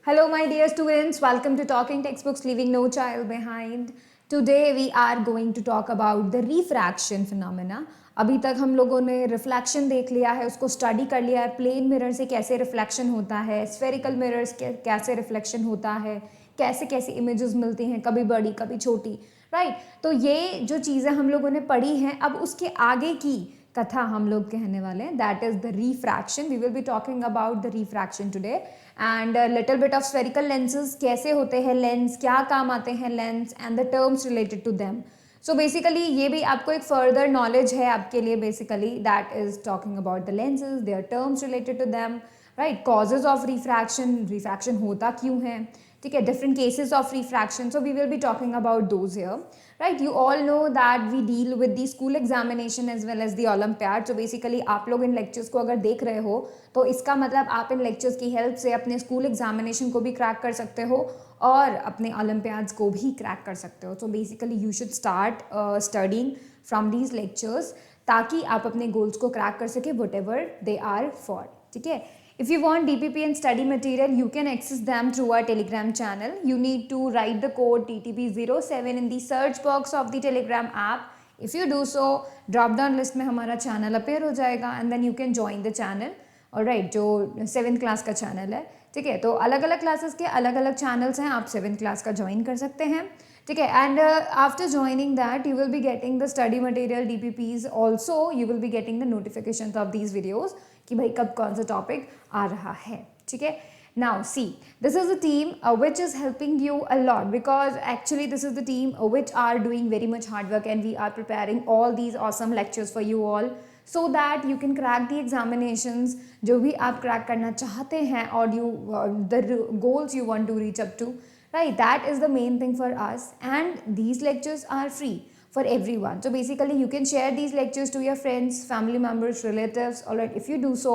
Hello, my dear students. Welcome to Talking Textbooks Leaving No Child Behind. Today we are going to talk about the refraction phenomena. अभी तक हम लोगों ने reflection देख लिया है, उसको स्टडी कर लिया है, प्लेन मिरर से कैसे रिफ्लेक्शन होता है, स्फेरिकल मिरर्स कैसे रिफ्लेक्शन होता है, कैसे कैसे इमेजेस मिलती हैं, कभी बड़ी कभी छोटी, राइट। तो ये जो चीज़ें हम लोगों ने पढ़ी हैं, अब उसके आगे की कथा हम लोग कहने वाले हैं, that is the refraction. We will be talking about the refraction today and little bit of spherical lenses, कैसे होते हैं लेंस, क्या काम आते हैं lens and the terms related to them. So basically ये भी आपको एक फर्दर नॉलेज है आपके लिए, basically that is talking about the lenses, their terms related to them, right. Causes of refraction, refraction होता क्यों है, ठीक है, different cases of refraction. So we will be talking about those here, right. You all know that we deal with the school examination as well as the olympiad. So basically आप लोग इन lectures को अगर देख रहे हो तो इसका मतलब आप इन लेक्चर्स की हेल्प से अपने स्कूल एग्जामिनेशन को भी क्रैक कर सकते हो और अपने ओलंपियाड्स को भी क्रैक कर सकते हो. So basically you should start studying from these lectures ताकि आप अपने गोल्स को क्रैक कर सके, whatever they are for, ठीक है. If you want DPP and study material, you can access them through our Telegram channel. You need to write the code TTP07 in the search box of the Telegram app. If you do so, drop down list में हमारा channel appear हो जाएगा and then you can join the channel. Alright, जो 7th class का channel है, ठीक है. तो अलग अलग classes के अलग अलग channels हैं, आप 7th class का join कर सकते हैं, ठीक है. And after joining that you will be getting the study material DPPs. Also you will be getting the notification of these videos कि भाई कब कौन सा टॉपिक आ रहा है, ठीक है. Now see, this is a team which is helping you a lot because actually this is the team which are doing very much hard work and we are preparing all these awesome lectures for you all so that you can crack the examinations जो भी आप crack करना चाहते हैं और you the goals you want to reach up to, right. That is the main thing for us and these lectures are free for everyone. So basically you can share these lectures to your friends, family members, relatives. Alright, if you do so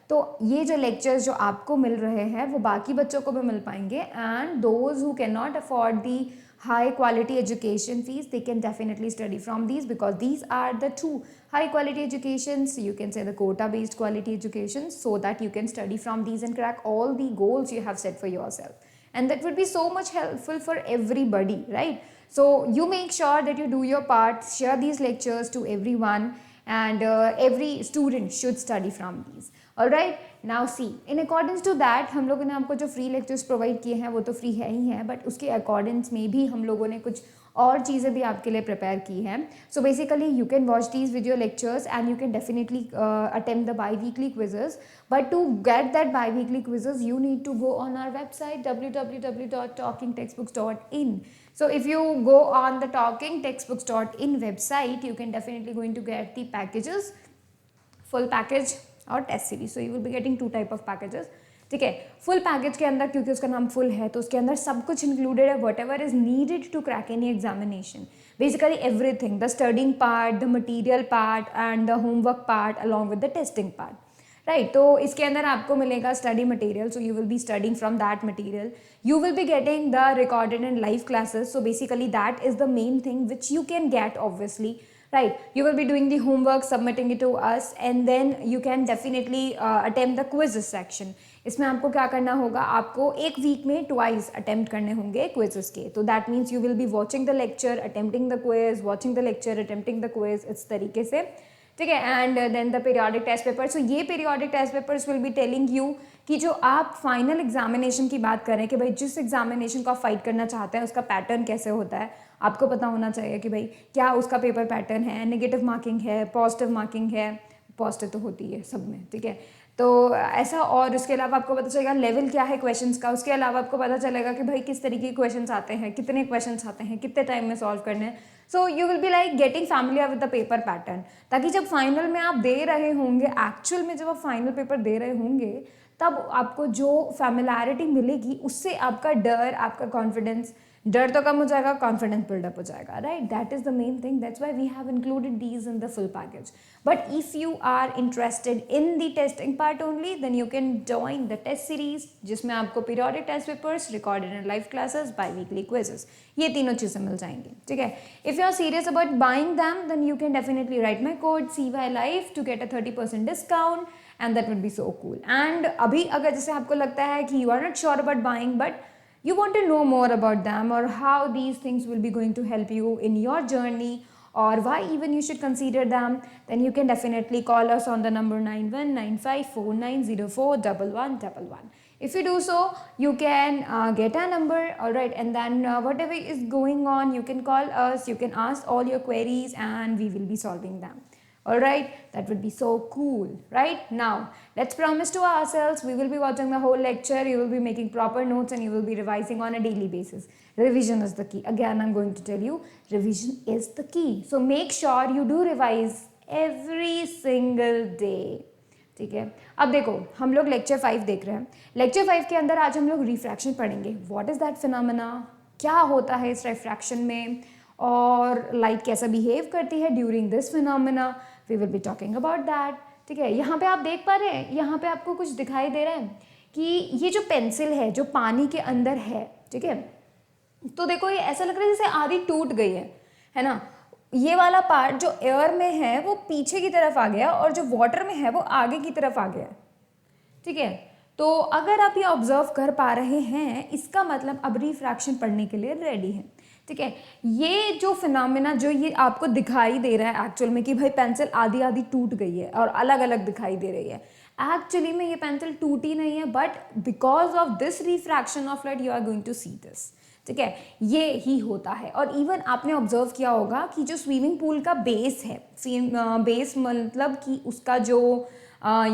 तो ये जो lectures जो आपको मिल रहे हैं वो बाकी बच्चों को भी मिल पाएंगे and those who cannot afford the high quality education fees, they can definitely study from these because these are the two high quality educations. You can say the quota based quality educations so that you can study from these and crack all the goals you have set for yourself, and that would be so much helpful for everybody, right. So you make sure that you do your part, share these lectures to everyone and every student should study from these. Alright, now see, in accordance to that हम लोगों ने आपको जो free lectures provide किए हैं वो तो free है ही है, बट उसके अकॉर्डिंग्स में भी हम लोगों ने कुछ और चीज़ें भी आपके लिए प्रिपेयर की हैं. So basically you can watch these video lectures and you can definitely attempt the biweekly quizzes, but to get that biweekly quizzes you need to go on our website www.talkingtextbooks.in. So if you go on the talkingtextbooks.in website, you can definitely going to get the packages, full package और test series. So you will be getting 2 type of packages, ठीक है. Full package के अंदर क्योंकि उसका नाम full है तो उसके अंदर सब कुछ इंक्लूडेड है, whatever is needed to crack any examination, basically everything, the studying part, the material part and the homework part along with the testing part, right. तो इसके अंदर आपको मिलेगा study material, so you will be studying from that material. You will be getting the recorded and live classes. So basically that is the main thing which you can get obviously, right. You will be doing the homework, submitting it to us and then you can definitely attempt the quizzes section. इसमें आपको क्या करना होगा, आपको एक week में twice attempt करने होंगे क्विजेस के. तो that means you will be watching the lecture, attempting the quiz, watching the lecture, attempting the quiz, इस तरीके से, ठीक है. And then the periodic test paper. So ये periodic test papers will be telling you कि जो आप final examination की बात करें कि भाई जिस एग्जामिनेशन को आप फाइट करना चाहते हैं उसका पैटर्न कैसे होता है, आपको पता होना चाहिए कि भाई क्या उसका पेपर पैटर्न है, नेगेटिव मार्किंग है, पॉजिटिव मार्किंग है, पॉजिटिव तो होती है सब में, ठीक है. तो ऐसा, और उसके अलावा आपको पता चलेगा लेवल क्या है क्वेश्चंस का, उसके अलावा आपको पता चलेगा कि भाई किस तरीके के क्वेश्चंस आते हैं, कितने क्वेश्चंस आते हैं, कितने टाइम में सॉल्व करने हैं. सो you will be like getting familiar with the paper pattern, ताकि जब फाइनल में आप दे रहे होंगे, एक्चुअल में जब आप फाइनल पेपर दे रहे होंगे तब आपको जो फैमिलैरिटी मिलेगी उससे आपका डर, आपका कॉन्फिडेंस, डर तो कम हो जाएगा, कॉन्फिडेंस बिल्डअप हो जाएगा, right. That is the main thing, that's why we have included these in the full package. But if you are interested in the testing part only, then you can join the test series जिसमें आपको periodic test papers, recorded and live classes, biweekly quizzes, ये तीनों चीज़ें मिल जाएंगी, ठीक है. If you are serious about buying them then you can definitely write my code CY Life to get a 30% discount and that would be so cool. And अभी अगर जैसे आपको लगता है कि you are not sure about buying but you want to know more about them or how these things will be going to help you in your journey or why even you should consider them, then you can definitely call us on the number 919549041111. If you do so, you can get a number, all right, and then whatever is going on, you can call us, you can ask all your queries and we will be solving them. All right, that would be so cool. Right now, let's promise to ourselves we will be watching the whole lecture, you will be making proper notes and you will be revising on a daily basis. Revision is the key. Again, I'm going to tell you, revision is the key. So make sure you do revise every single day. ठीक है. अब देखो हम लोग lecture 5 देख रहे हैं. Lecture 5 के अंदर आज हम लोग रिफ्रैक्शन पढ़ेंगे. व्हाट इज दैट फिनोमेना, क्या होता है इस रिफ्रैक्शन में और लाइट कैसा बिहेव करती है during this phenomena. We will be talking about that. ठीक है. यहाँ पे आप देख पा रहे हैं, यहाँ पे आपको कुछ दिखाई दे रहा है कि ये जो पेंसिल है जो पानी के अंदर है, ठीक है, तो देखो ये ऐसा लग रहा है जैसे आधी टूट गई है ना. ये वाला पार्ट जो एयर में है वो पीछे की तरफ आ गया और जो वाटर में है वो आगे की तरफ आ गया. ठीक है. तो अगर आप ये ऑब्जर्व कर पा रहे हैं, इसका मतलब अब रिफ्रैक्शन पढ़ने के लिए रेडी है. ठीक है. ये जो फिनोमेना जो ये आपको दिखाई दे रहा है एक्चुअल में कि भाई पेंसिल आधी आधी टूट गई है और अलग अलग दिखाई दे रही है, एक्चुअली में ये पेंसिल टूटी नहीं है, but because of this refraction of light you are going to see this. ठीक है. ये ही होता है. और इवन आपने ऑब्जर्व किया होगा कि जो स्विमिंग पूल का बेस है, बेस मतलब कि उसका जो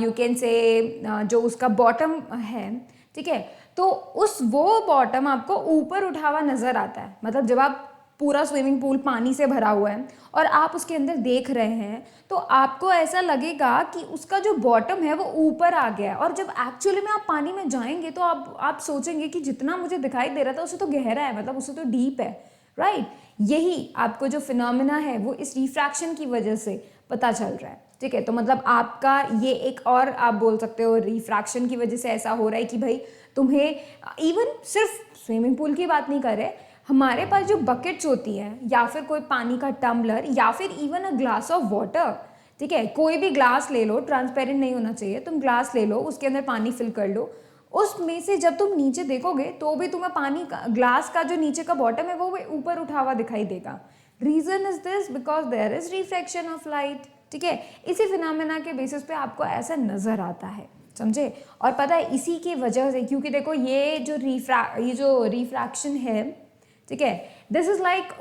यू कैन से जो उसका बॉटम है, ठीक है, तो वो बॉटम आपको ऊपर उठा हुआ नजर आता है. मतलब जब आप पूरा स्विमिंग पूल पानी से भरा हुआ है और आप उसके अंदर देख रहे हैं तो आपको ऐसा लगेगा कि उसका जो बॉटम है वो ऊपर आ गया है. और जब एक्चुअली में आप पानी में जाएंगे तो आप सोचेंगे कि जितना मुझे दिखाई दे रहा था उससे तो गहरा है, मतलब उससे तो डीप है. राइट. यही आपको जो फिनोमेना है वो इस रिफ्रैक्शन की वजह से पता चल रहा है. ठीक है. तो मतलब आपका ये एक और आप बोल सकते हो रिफ्रैक्शन की वजह से ऐसा हो रहा है कि भाई तुम्हें इवन सिर्फ स्विमिंग पूल की बात नहीं कर रहे, हमारे पास जो बकेट्स होती हैं या फिर कोई पानी का टम्बलर या फिर even a glass of water. ठीक है. कोई भी ग्लास ले लो, ट्रांसपेरेंट नहीं होना चाहिए. तुम ग्लास ले लो, उसके अंदर पानी फिल कर लो, उसमें से जब तुम नीचे देखोगे तो भी तुम्हें पानी का ग्लास का जो नीचे का बॉटम है वो ऊपर उठा हुआ दिखाई देगा. Reason is this because there is reflection of light. ठीक है. इसी फिनोमेना के बेसिस पे आपको ऐसा नजर आता है, समझे. और पता है इसी की वजह से, क्योंकि देखो ये जो रिफ्रैक्शन है, ठीक है, this is like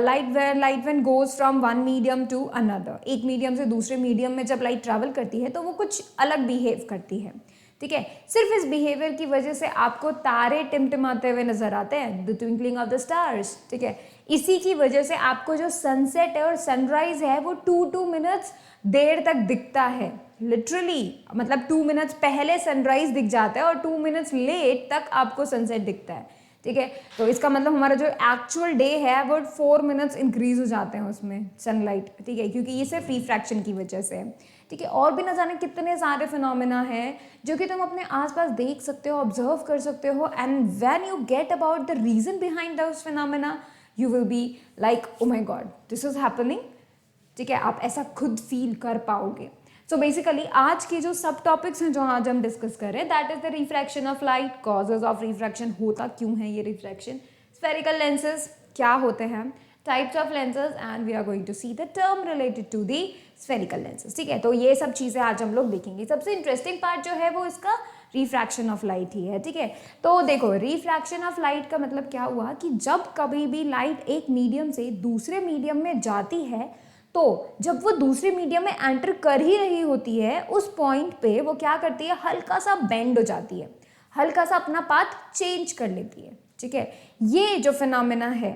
light when goes from one medium to another. एक मीडियम से दूसरे मीडियम में जब लाइट ट्रैवल करती है तो वो कुछ अलग बिहेव करती है. ठीक है. सिर्फ इस बिहेवियर की वजह से आपको तारे टिमटिमाते हुए नजर आते हैं, the twinkling of the stars. ठीक है. इसी की वजह से आपको जो सनसेट है और सनराइज है वो 2 मिनट्स देर तक दिखता है. लिटरली मतलब 2 मिनट्स पहले सनराइज दिख जाता है और 2 मिनट्स लेट तक आपको सनसेट दिखता है. ठीक है. तो इसका मतलब हमारा जो एक्चुअल डे है वो 4 मिनट्स इंक्रीज हो जाते हैं उसमें सनलाइट. ठीक है. क्योंकि ये सिर्फ रिफ्रैक्शन की वजह से है. ठीक है. और भी न जाने कितने सारे फिनोमेना हैं जो कि तुम अपने आसपास देख सकते हो, ऑब्जर्व कर सकते हो. And when you get about the reason behind those phenomena you will be like oh my god this is happening. ठीक है. आप ऐसा खुद फील कर पाओगे. सो बेसिकली आज के जो सब टॉपिक्स हैं जो आज हम डिस्कस कर रहे हैं, that is the refraction of light, causes of refraction, होता क्यों है ये रिफ्रैक्शन, स्फेरिकल लेंसेज क्या होते हैं, types of lenses, and we are going to see the term related to the spherical lenses. ठीक है. तो ये सब चीज़ें आज हम लोग देखेंगे. सबसे इंटरेस्टिंग पार्ट जो है वो इसका रिफ्रैक्शन ऑफ लाइट ही है. ठीक है. तो देखो रिफ्रैक्शन ऑफ लाइट का मतलब क्या हुआ कि जब कभी भी लाइट एक मीडियम से दूसरे मीडियम में जाती है तो जब वो दूसरे मीडियम में एंटर कर ही रही होती है उस पॉइंट पे वो क्या करती है, हल्का सा बेंड हो जाती है, हल्का सा अपना पाथ चेंज कर लेती है. ठीक है. ये जो फिनोमेना है,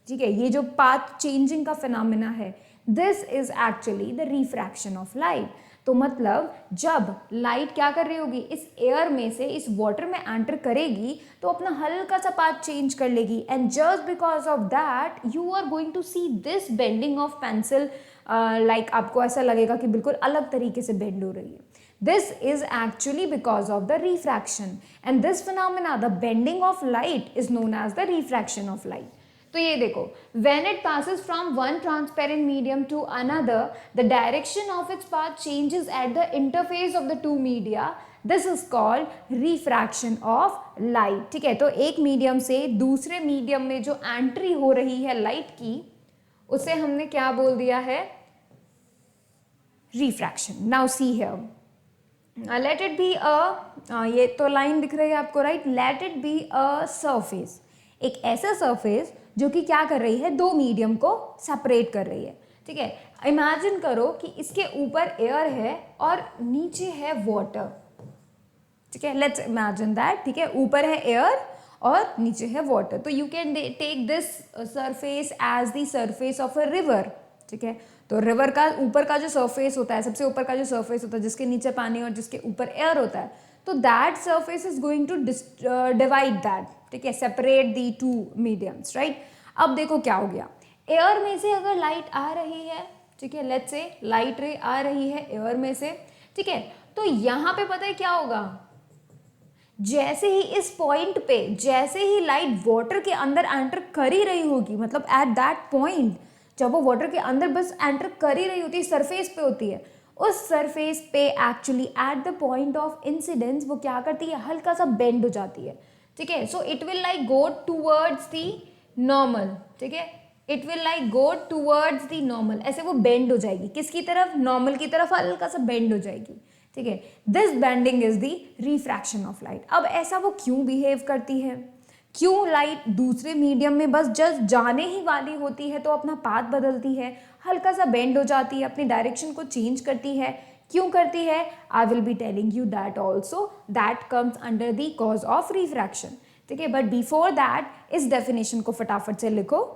ठीक है, ये जो पाथ चेंजिंग का फिनोमेना है, this is actually the refraction of light. तो मतलब जब लाइट क्या कर रही होगी, इस एयर में से इस वाटर में एंटर करेगी तो अपना हल्का सा पाथ चेंज कर लेगी. And just because of that you are going to see this bending of pencil. Like आपको ऐसा लगेगा कि बिल्कुल अलग तरीके से बेंड हो रही है. This is actually because of the refraction, and this phenomena, the bending of light, is known as the refraction of light. तो ये देखो, when it passes from one transparent medium to another, the direction of its path changes at the interface of the two media. This is called refraction of light. ठीक है, तो एक medium से दूसरे medium में जो एंट्री हो रही है लाइट की, उसे हमने क्या बोल दिया है? Refraction. Now see here, let it be a, ये तो लाइन दिख रही है आपको, right? Let it be a surface, एक ऐसा सरफेस जो कि क्या कर रही है? दो मीडियम को सेपरेट कर रही है. ठीक है, इमेजिन करो कि इसके ऊपर एयर है और नीचे है वाटर. ठीक है, लेट्स इमेजिन दैट. ठीक है, ऊपर है एयर और नीचे है वाटर. तो you can take this surface as the surface of a river. ठीक है, तो रिवर का ऊपर का जो सरफेस होता है, सबसे ऊपर का जो सरफेस होता है जिसके नीचे पानी और जिसके ऊपर एयर होता है, तो that surface is going to divide that. ठीक है, separate the two mediums, right? अब देखो क्या हो गया, एयर में से अगर लाइट आ रही है, ठीक है, लेट्स से लाइट रे आ रही है एयर में से, ठीक है, तो यहाँ पे पता है क्या होगा? जैसे ही इस पॉइंट पे, जैसे ही लाइट वाटर के अंदर एंटर कर ही रही होगी, मतलब एट दैट पॉइंट जब वो वाटर के अंदर बस एंटर कर ही रही होती है, सरफेस पे होती है, उस सरफेस पे actually at the point of incidence वो क्या करती है? हल्का सा बेंड हो जाती है. ठीक है, so it will like go towards the normal. ठीक है, it will like go towards the normal, ऐसे वो बेंड हो जाएगी. किसकी तरफ? नॉर्मल की तरफ हल्का सा बेंड हो जाएगी. ठीक है, this bending is the refraction of light. अब ऐसा वो क्यों बिहेव करती है? क्यों लाइट दूसरे मीडियम में बस जस्ट जाने ही वाली होती है तो अपना पाथ बदलती है, हल्का सा बेंड हो जाती है, अपनी डायरेक्शन को चेंज करती है? क्यों करती है? I will be telling you that also. That comes under the cause of refraction. ठीक है, बट बिफोर दैट इस डेफिनेशन को फटाफट से लिखो.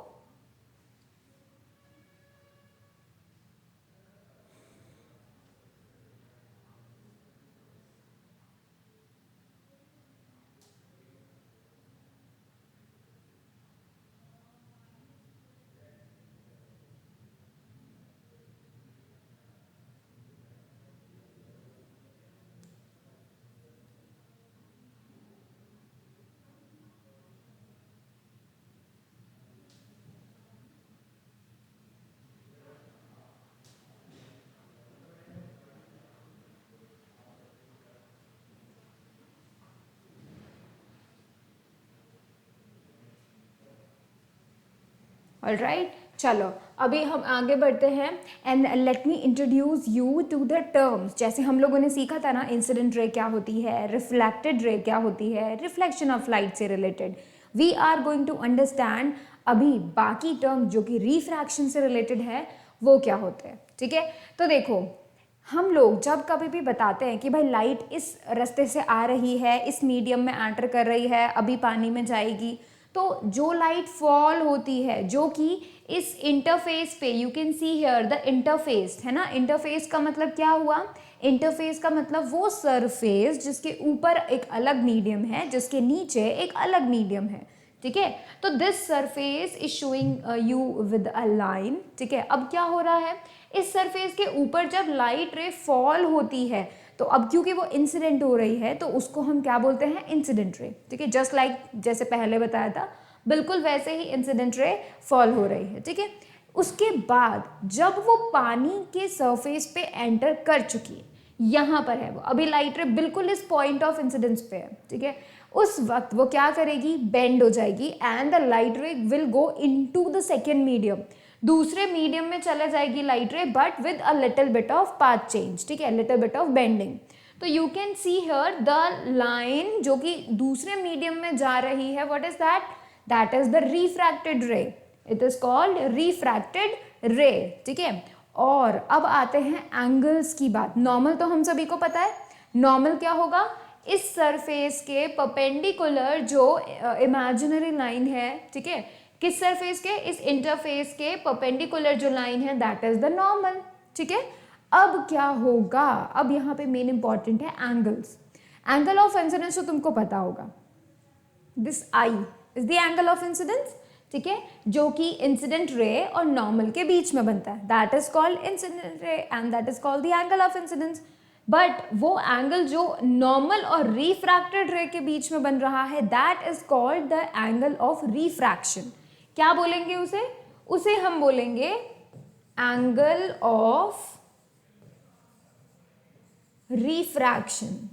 ऑल राइट, चलो अभी हम आगे बढ़ते हैं. And let me introduce you to the terms. जैसे हम लोगों ने सीखा था ना, इंसिडेंट रे क्या होती है, रिफ्लेक्टेड रे क्या होती है, रिफ्लेक्शन ऑफ लाइट से related we are going to understand अभी बाकी टर्म जो कि रिफ्रैक्शन से रिलेटेड है वो क्या होते हैं. ठीक है, तो देखो, हम लोग जब कभी भी बताते हैं कि भाई लाइट इस रास्ते से आ रही है, इस मीडियम में एंटर कर रही है, अभी पानी में जाएगी, तो जो लाइट फॉल होती है जो कि इस इंटरफेस पे, you can see here the interface, है ना? इंटरफेस का मतलब क्या हुआ? इंटरफेस का मतलब वो सरफेस जिसके ऊपर एक अलग मीडियम है, जिसके नीचे एक अलग मीडियम है. ठीक है, तो this surface is showing you with a line. ठीक है, अब क्या हो रहा है? इस सरफेस के ऊपर जब लाइट रे फॉल होती है, तो अब क्योंकि वो इंसिडेंट हो रही है तो उसको हम क्या बोलते हैं? Incident ray. ठीक है, जस्ट लाइक जैसे पहले बताया था, बिल्कुल वैसे ही इंसिडेंट रे फॉल हो रही है. ठीक है, उसके बाद जब वो पानी के सरफेस पे एंटर कर चुकी है, यहाँ पर है वो, अभी लाइट रे बिल्कुल इस पॉइंट ऑफ इंसिडेंस पे है. ठीक है, उस वक्त वो क्या करेगी? बेंड हो जाएगी एंड द लाइट रे will go into the second medium. दूसरे मीडियम में चला जाएगी लाइट रे, but with a little bit of path change. ठीक है, लिटिल बिट ऑफ बेंडिंग. तो you can see here the line जो कि दूसरे मीडियम में जा रही है. What is that? That is the refracted रे. इट इज कॉल्ड रिफ्रैक्टेड रे. ठीक है, और अब आते हैं एंगल्स की बात. नॉर्मल तो हम सभी को पता है. नॉर्मल क्या होगा? इस सरफेस के परपेंडिकुलर जो इमेजिनरी लाइन है, ठीक है, किस सरफेस के? इस इंटरफेस के परपेंडिकुलर जो लाइन है, दैट इज द नॉर्मल. ठीक है, अब क्या होगा? अब यहाँ पे मेन इंपॉर्टेंट है एंगल्स. एंगल ऑफ इंसिडेंस तो तुमको पता होगा, this I is the angle of incidence. ठीक है, जो कि इंसिडेंट रे और नॉर्मल के बीच में बनता है, that is called incident ray and that is called the angle of incidence. But वो एंगल जो नॉर्मल और रिफ्रैक्टेड रे के बीच में बन रहा है, that is called the angle of refraction. क्या बोलेंगे उसे? उसे हम बोलेंगे एंगल ऑफ रिफ्रैक्शन।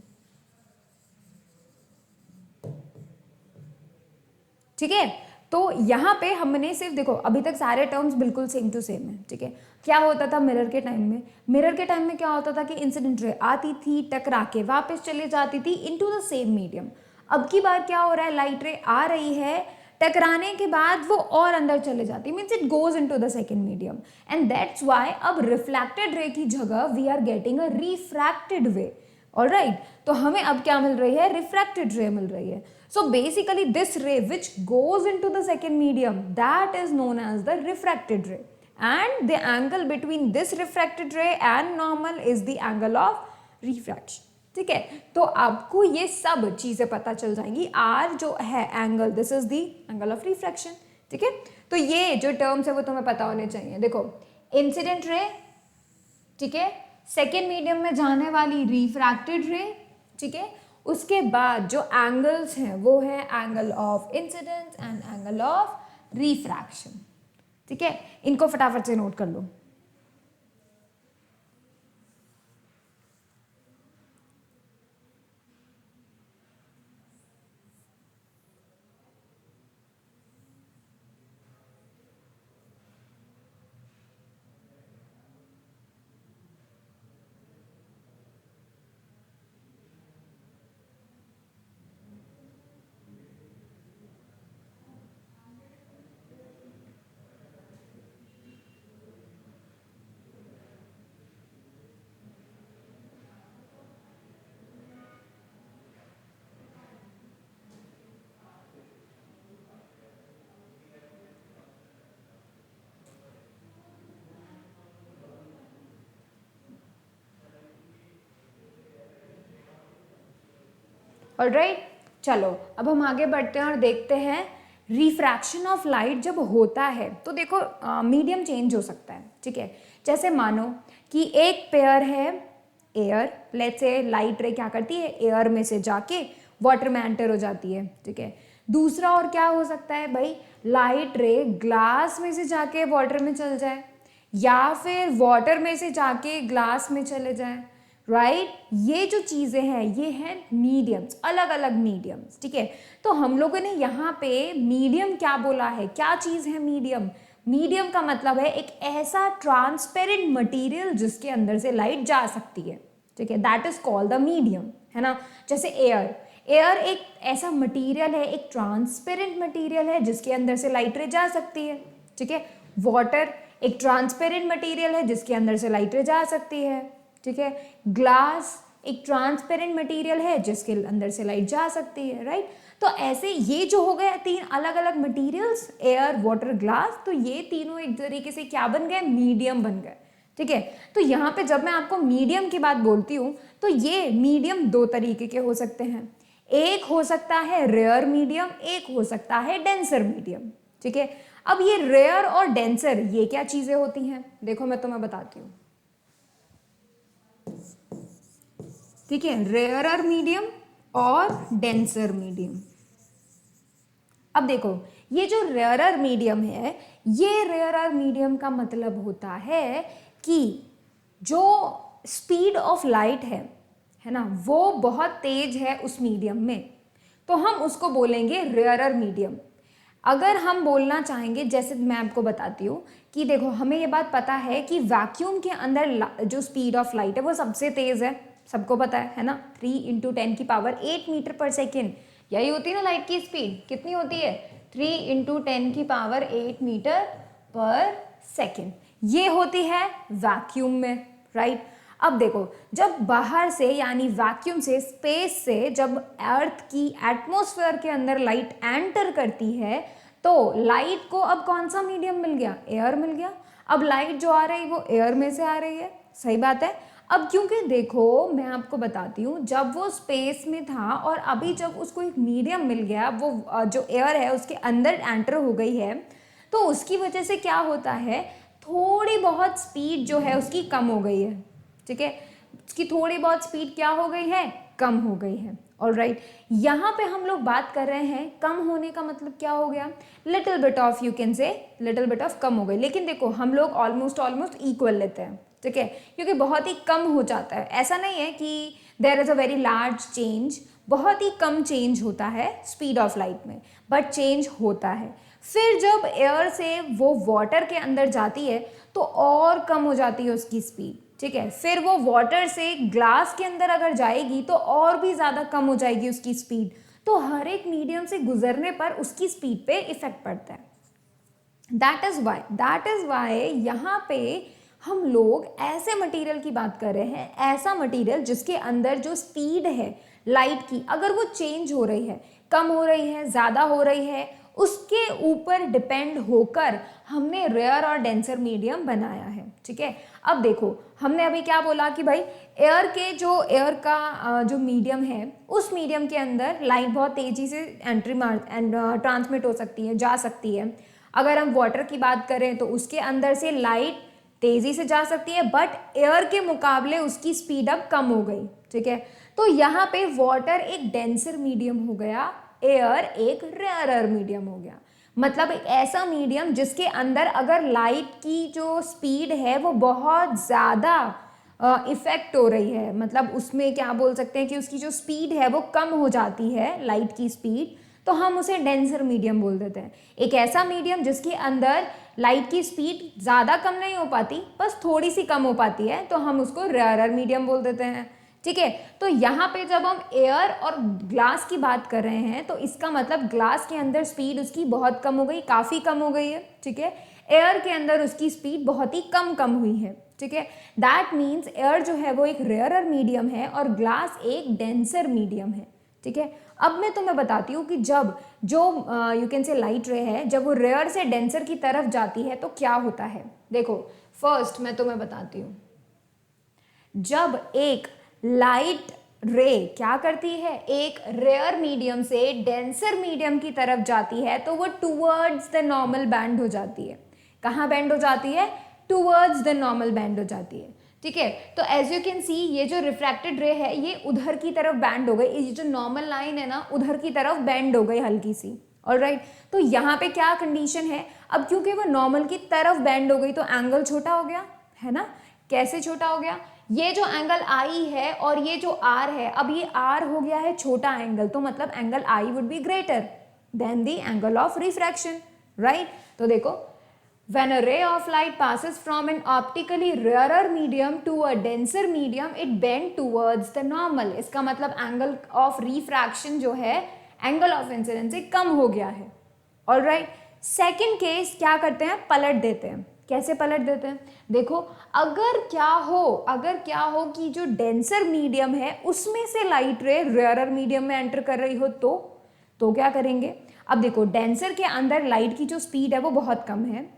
ठीक है, तो यहाँ पे हमने सिर्फ देखो अभी तक सारे टर्म्स बिल्कुल सेम टू सेम है। ठीक है, क्या होता था मिरर के टाइम में? मिरर के टाइम में क्या होता था कि इंसिडेंट रे आती थी, टकरा के वापस चली जाती थी इनटू द सेम मीडियम। अब की बार क्या हो रहा है, लाइट रे आ रही है, टकराने के बाद वो और अंदर चले जाती, means it goes into the second medium, and that's why अब रिफ्लेक्टेड रे की जगह we are getting a refracted way. Alright, तो हमें अब क्या मिल रही है? रिफ्रैक्टेड रे मिल रही है। So basically this ray which goes into the second medium, that is known as the refracted ray, and the angle between this refracted ray and normal is the angle of refraction. ठीक है, तो आपको ये सब चीजें पता चल जाएंगी। R जो है angle, this is the angle of refraction. ठीक है, तो ये जो टर्म्स है वो तुम्हें पता होने चाहिए। देखो इंसिडेंट रे, ठीक है, सेकेंड मीडियम में जाने वाली रिफ्रैक्टेड रे, ठीक है, उसके बाद जो एंगल्स हैं वो है angle of incidence and angle of refraction. ठीक है, इनको फटाफट से नोट कर लो। ऑलराइट, चलो अब हम आगे बढ़ते हैं और देखते हैं रिफ्रैक्शन ऑफ लाइट जब होता है तो देखो मीडियम चेंज हो सकता है। ठीक है, जैसे मानो कि एक पेयर है एयर, लेट्स से लाइट रे क्या करती है, एयर में से जाके वाटर में एंटर हो जाती है। ठीक है, दूसरा और क्या हो सकता है भाई, लाइट रे ग्लास में से जाके वाटर में चल जाए, या फिर वाटर में से जाके ग्लास में चले जाए। राइट, ये जो चीजें हैं ये हैं मीडियम्स, अलग अलग मीडियम्स। ठीक है, तो हम लोगों ने यहाँ पे मीडियम क्या बोला है, क्या चीज है मीडियम? मीडियम का मतलब है एक ऐसा ट्रांसपेरेंट मटेरियल जिसके अंदर से लाइट जा सकती है। ठीक है, that is called the medium, है ना। जैसे एयर, एयर एक ऐसा मटेरियल है, एक ट्रांसपेरेंट मटेरियल है जिसके अंदर से लाइट रे जा सकती है। ठीक है, वाटर एक ट्रांसपेरेंट मटेरियल है जिसके अंदर से लाइट रे जा सकती है। ठीक है, ग्लास एक ट्रांसपेरेंट मटेरियल है जिसके अंदर से लाइट जा सकती है। राइट, तो ऐसे ये जो हो गए तीन अलग अलग मटेरियल्स, एयर, वाटर, ग्लास, तो ये तीनों एक तरीके से क्या बन गए, मीडियम बन गए। ठीक है, तो यहाँ पे जब मैं आपको मीडियम की बात बोलती हूँ तो ये मीडियम दो तरीके के हो सकते हैं। एक हो सकता है रेयर मीडियम, एक हो सकता है डेंसर मीडियम। ठीक है, अब ये रेयर और डेंसर ये क्या चीजें होती हैं, देखो मैं तुम्हें बताती हूँ। ठीक है, रेयरर मीडियम और डेंसर मीडियम। अब देखो ये जो रेयरर मीडियम है, ये रेयरर मीडियम का मतलब होता है कि जो स्पीड ऑफ लाइट है ना, वो बहुत तेज है उस मीडियम में, तो हम उसको बोलेंगे रेयरर मीडियम। अगर हम बोलना चाहेंगे, जैसे मैं आपको बताती हूँ कि देखो हमें ये बात पता है कि वैक्यूम के अंदर जो स्पीड ऑफ लाइट है वो सबसे तेज है, सबको पता है ना, 3 × 10⁸ मीटर पर सेकेंड, यही होती है ना लाइट की स्पीड, कितनी होती है, 3 × 10⁸ मीटर पर सेकेंड, ये होती है वैक्यूम में। राइट, अब देखो जब बाहर से यानी वैक्यूम से, स्पेस से जब अर्थ की एटमॉस्फेयर के अंदर लाइट एंटर करती है तो लाइट को अब कौन सा मीडियम मिल गया, एयर मिल गया। अब लाइट जो आ रही है वो एयर में से आ रही है, सही बात है। अब क्योंकि देखो मैं आपको बताती हूँ, जब वो स्पेस में था और अभी जब उसको एक मीडियम मिल गया, वो जो एयर है उसके अंदर एंटर हो गई है, तो उसकी वजह से क्या होता है, थोड़ी बहुत स्पीड जो है उसकी कम हो गई है। ठीक है, उसकी थोड़ी बहुत स्पीड क्या हो गई है, कम हो गई है। ऑलराइट, यहाँ पे हम लोग बात कर रहे हैं कम होने का मतलब क्या हो गया, little bit of, you can say little bit of कम हो गई। लेकिन देखो हम लोग ऑलमोस्ट इक्वल लेते हैं, ठीक है, क्योंकि बहुत ही कम हो जाता है। ऐसा नहीं है कि there is a very large change, बहुत ही कम चेंज होता है स्पीड ऑफ लाइट में, बट चेंज होता है। फिर जब एयर से वो वाटर के अंदर जाती है तो और कम हो जाती है उसकी स्पीड, ठीक है। फिर वो वाटर से ग्लास के अंदर अगर जाएगी तो और भी ज़्यादा कम हो जाएगी उसकी स्पीड। तो हर एक मीडियम से गुजरने पर उसकी स्पीड पे इफेक्ट पड़ता है। दैट इज़ वाई यहाँ पे हम लोग ऐसे मटेरियल की बात कर रहे हैं, ऐसा मटेरियल जिसके अंदर जो स्पीड है लाइट की, अगर वो चेंज हो रही है, कम हो रही है, ज़्यादा हो रही है, उसके ऊपर डिपेंड होकर हमने रेयर और डेंसर मीडियम बनाया है, ठीक है। अब देखो हमने अभी क्या बोला कि भाई एयर का जो मीडियम है, उस मीडियम के अंदर लाइट बहुत तेज़ी से ट्रांसमिट हो सकती है, जा सकती है। अगर हम वाटर की बात करें तो उसके अंदर से लाइट तेज़ी से जा सकती है, बट एयर के मुकाबले उसकी स्पीड अब कम हो गई, ठीक है। तो यहाँ पे वाटर एक डेंसर मीडियम हो गया, एयर एक रेयरर मीडियम हो गया। मतलब एक ऐसा मीडियम जिसके अंदर अगर लाइट की जो स्पीड है वो बहुत ज़्यादा इफेक्ट हो रही है, मतलब उसमें क्या बोल सकते हैं कि उसकी जो स्पीड है वो कम हो जाती है, लाइट की स्पीड, तो हम उसे डेंसर मीडियम बोल देते हैं। एक ऐसा मीडियम जिसके अंदर लाइट की स्पीड ज़्यादा कम नहीं हो पाती, बस थोड़ी सी कम हो पाती है, तो हम उसको रेयरर मीडियम बोल देते हैं, ठीक है। तो यहाँ पे जब हम एयर और ग्लास की बात कर रहे हैं तो इसका मतलब ग्लास के अंदर स्पीड उसकी बहुत कम हो गई, काफ़ी कम हो गई है, ठीक है। एयर के अंदर उसकी स्पीड बहुत ही कम हुई है, ठीक है। दैट मीन्स एयर जो है वो एक रेयरर मीडियम है और ग्लास एक डेंसर मीडियम है, ठीक है। अब मैं तुम्हें बताती हूँ कि जब जो यू कैन से लाइट रे है, जब वो रेयर से डेंसर की तरफ जाती है तो क्या होता है। देखो फर्स्ट मैं तुम्हें बताती हूँ, जब एक लाइट रे क्या करती है, एक रेयर मीडियम से डेंसर मीडियम की तरफ जाती है तो वो टूवर्ड्स द नॉर्मल बैंड हो जाती है। कहाँ बैंड हो जाती है, टूवर्ड्स द नॉर्मल बैंड हो जाती है, ठीक है। तो एज यू कैन सी ये जो रिफ्रैक्टेड रे है ये उधर की तरफ बैंड हो गई, ये जो नॉर्मल लाइन है ना उधर की तरफ बैंड हो गई हल्की सी, ऑलराइट। तो यहाँ पे क्या कंडीशन है, अब क्योंकि वो नॉर्मल की तरफ बैंड हो गई तो एंगल छोटा हो गया है ना। कैसे छोटा हो गया, ये जो एंगल आई है और ये जो आर है, अब ये आर हो गया है छोटा एंगल, तो मतलब angle I would be greater than the angle of refraction, right. तो देखो when a ray of light passes from an optically rarer medium to a denser medium it bend towards the normal, इसका मतलब angle of refraction जो है angle of incidence से कम हो गया है, ऑलराइट। सेकंड केस क्या करते हैं, पलट देते हैं। कैसे पलट देते हैं, देखो अगर क्या हो कि जो डेंसर मीडियम है उसमें से लाइट रे रेयरर मीडियम में एंटर कर रही हो तो क्या करेंगे। अब देखो डेंसर के अंदर लाइट की जो स्पीड है वो बहुत कम है,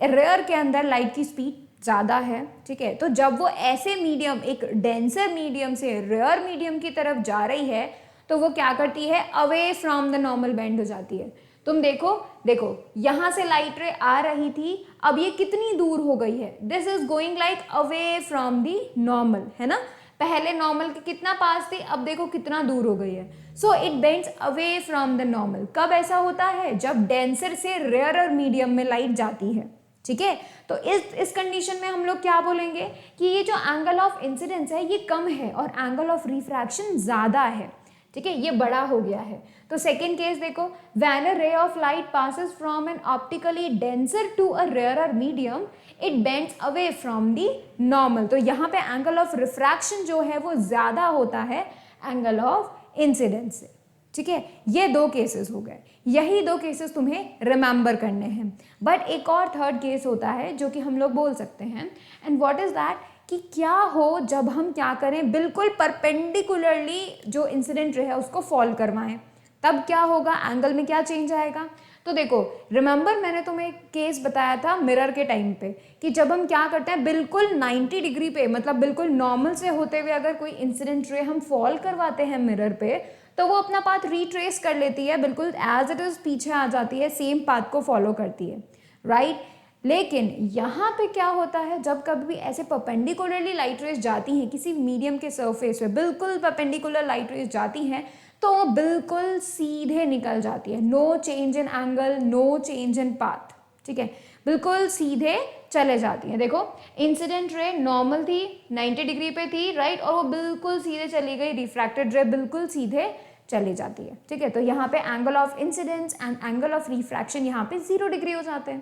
रेयर के अंदर लाइट की स्पीड ज़्यादा है, ठीक है। तो जब वो ऐसे मीडियम एक डेंसर मीडियम से रेयर मीडियम की तरफ जा रही है तो वो क्या करती है, away from the normal band हो जाती है। तुम देखो यहाँ से लाइट रे आ रही थी, अब ये कितनी दूर हो गई है, this is going like away from the normal, है ना। पहले नॉर्मल के कितना पास थी, अब देखो कितना दूर हो गई है। So it bends away from the normal. कब ऐसा होता है, जब डेंसर से रेयरर मीडियम में लाइट जाती है, ठीक है। तो इस कंडीशन में हम लोग क्या बोलेंगे कि ये जो एंगल ऑफ इंसिडेंस है ये कम है और एंगल ऑफ रिफ्रैक्शन ज़्यादा है, ठीक है, ये बड़ा हो गया है। तो सेकेंड केस देखो, when a ray of light passes from an optically denser to a rarer medium it bends away from the normal. तो यहाँ पे एंगल ऑफ रिफ्रैक्शन जो है वो ज़्यादा होता है एंगल ऑफ इंसिडेंस से, ठीक है। ये दो केसेस हो गए, यही दो केसेस तुम्हें रिमेंबर करने हैं। बट एक और थर्ड केस होता है जो कि हम लोग बोल सकते हैं, एंड व्हाट इज दैट, कि क्या हो जब हम क्या करें, बिल्कुल परपेंडिकुलरली जो इंसिडेंट रे है उसको फॉल करवाएं, तब क्या होगा, एंगल में क्या चेंज आएगा। तो देखो रिमेंबर मैंने तुम्हें एक केस बताया था मिरर के टाइम पे कि जब हम क्या करते हैं बिल्कुल 90 डिग्री पे, मतलब बिल्कुल नॉर्मल से होते हुए अगर कोई इंसिडेंट रे हम फॉल करवाते हैं मिरर पे तो वो अपना पाथ रिट्रेस कर लेती है, बिल्कुल एज इट इज पीछे आ जाती है, सेम पाथ को फॉलो करती है, राइट। लेकिन यहाँ पे क्या होता है, जब कभी भी ऐसे परपेंडिकुलरली लाइट रेज जाती हैं किसी मीडियम के सरफेस पे, बिल्कुल परपेंडिकुलर लाइट रेज जाती हैं, तो वो बिल्कुल सीधे निकल जाती है, no change in angle, no change in path, ठीक है, बिल्कुल सीधे चले जाती हैं। देखो इंसिडेंट रे नॉर्मल थी, 90 डिग्री पे थी, राइट, और वो बिल्कुल सीधे चली गई, रिफ्रैक्टेड रे बिल्कुल सीधे चली जाती है, ठीक है। तो यहाँ पे angle of incidence and angle of refraction यहाँ पे 0 डिग्री हो जाते हैं,